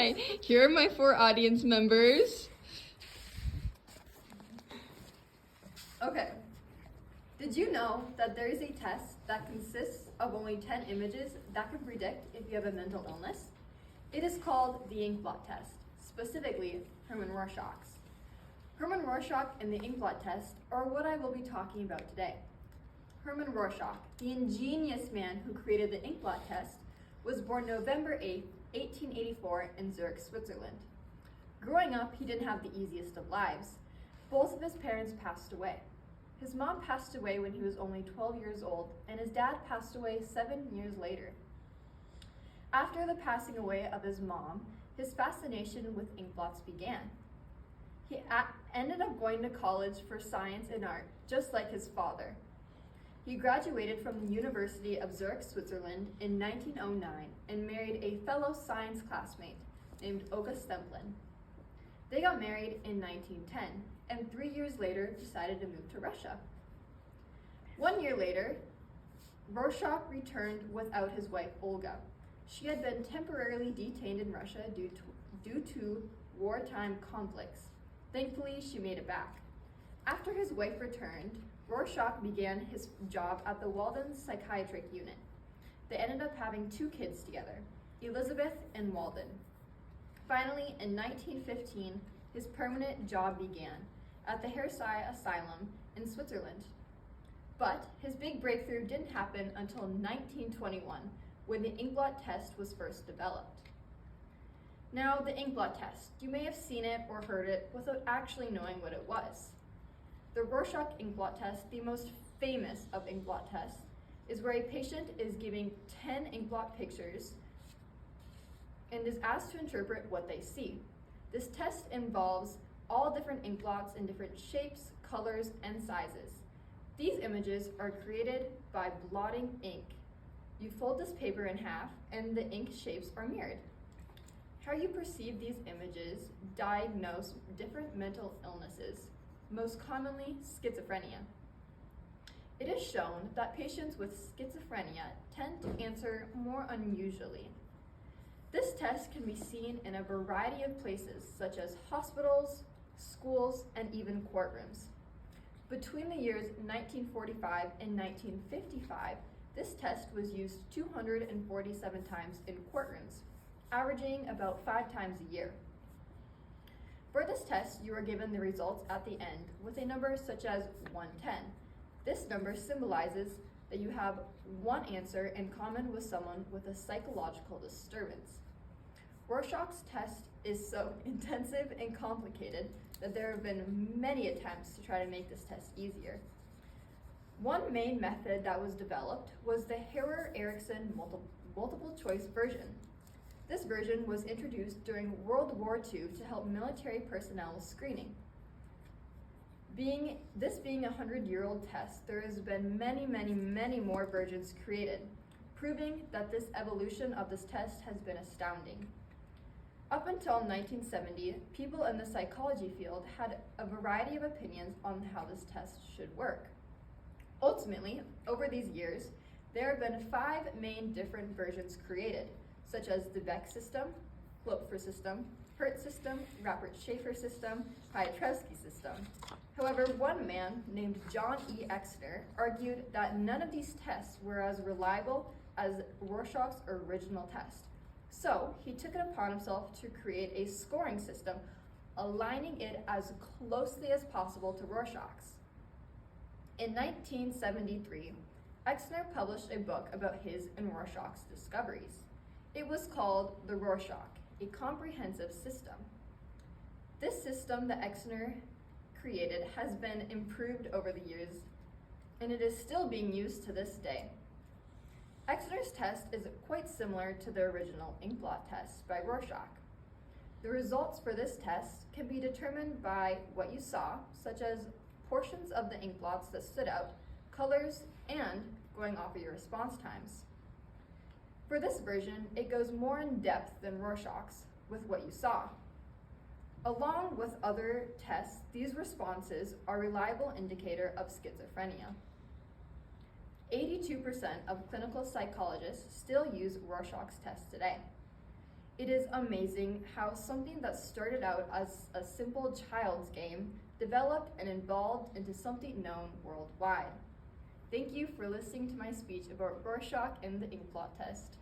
Hi, here are my 4 audience members. Okay. Did you know that there is a test that consists of only 10 images that can predict if you have a mental illness? It is called the Inkblot test, specifically Herman Rorschach's. Herman Rorschach and the Inkblot test are what I will be talking about today. Herman Rorschach, the ingenious man who created the Inkblot test, was born November 8, 1884 in Zurich, Switzerland. Growing up, he didn't have the easiest of lives. Both of his parents passed away. His mom passed away when he was only 12 years old, and his dad passed away 7 years later. After the passing away of his mom, his fascination with inkblots began. He ended up going to college for science and art, just like his father. He graduated from the University of Zurich, Switzerland in 1909 and married a fellow science classmate named August Stemplin. They got married in 1910 and 3 years later decided to move to Russia. 1 year later, Rorschach returned without his wife Olga. She had been temporarily detained in Russia due to wartime conflicts. Thankfully, she made it back. After his wife returned, Rorschach began his job at the Walden Psychiatric Unit. They ended up having 2 kids together, Elizabeth and Walden. Finally, in 1915, his permanent job began at the Hersey Asylum in Switzerland. But his big breakthrough didn't happen until 1921, when the Inkblot test was first developed. Now, the Inkblot test, you may have seen it or heard it without actually knowing what it was. The Rorschach Inkblot test, the most famous of Inkblot tests, is where a patient is giving 10 Inkblot pictures and is asked to interpret what they see. This test involves all different inkblots in different shapes, colors, and sizes. These images are created by blotting ink. You fold this paper in half and the ink shapes are mirrored. How you perceive these images diagnose different mental illnesses, most commonly schizophrenia. It is shown that patients with schizophrenia tend to answer more unusually. This test can be seen in a variety of places, such as hospitals, schools, and even courtrooms. Between the years 1945 and 1955, this test was used 247 times in courtrooms, averaging about 5 times a year. For this test, you are given the results at the end with a number such as 110. This number symbolizes that you have one answer in common with someone with a psychological disturbance. Rorschach's test is so intensive and complicated that there have been many attempts to try to make this test easier. One main method that was developed was the Harrer-Erickson multiple choice version. This version was introduced during World War II to help military personnel with screening. This being a 100-year-old test, there has been many more versions created, proving that this evolution of this test has been astounding. Up until 1970, people in the psychology field had a variety of opinions on how this test should work. Ultimately, over these years, there have been 5 main different versions created, such as the Beck system, Klopfer system, Hertz system, Rappert-Schaeffer system, Piotrowski system. However, one man named John E. Exner argued that none of these tests were as reliable as Rorschach's original test. So he took it upon himself to create a scoring system, aligning it as closely as possible to Rorschach's. In 1973, Exner published a book about his and Rorschach's discoveries. It was called the Rorschach, a comprehensive system. This system that Exner created has been improved over the years, and it is still being used to this day. Exner's test is quite similar to the original Inkblot test by Rorschach. The results for this test can be determined by what you saw, such as portions of the inkblots that stood out, colors, and going off of your response times. For this version, it goes more in depth than Rorschach's with what you saw. Along with other tests, these responses are a reliable indicator of schizophrenia. 82% of clinical psychologists still use Rorschach's test today. It is amazing how something that started out as a simple child's game developed and evolved into something known worldwide. Thank you for listening to my speech about Rorschach and the ink blot test.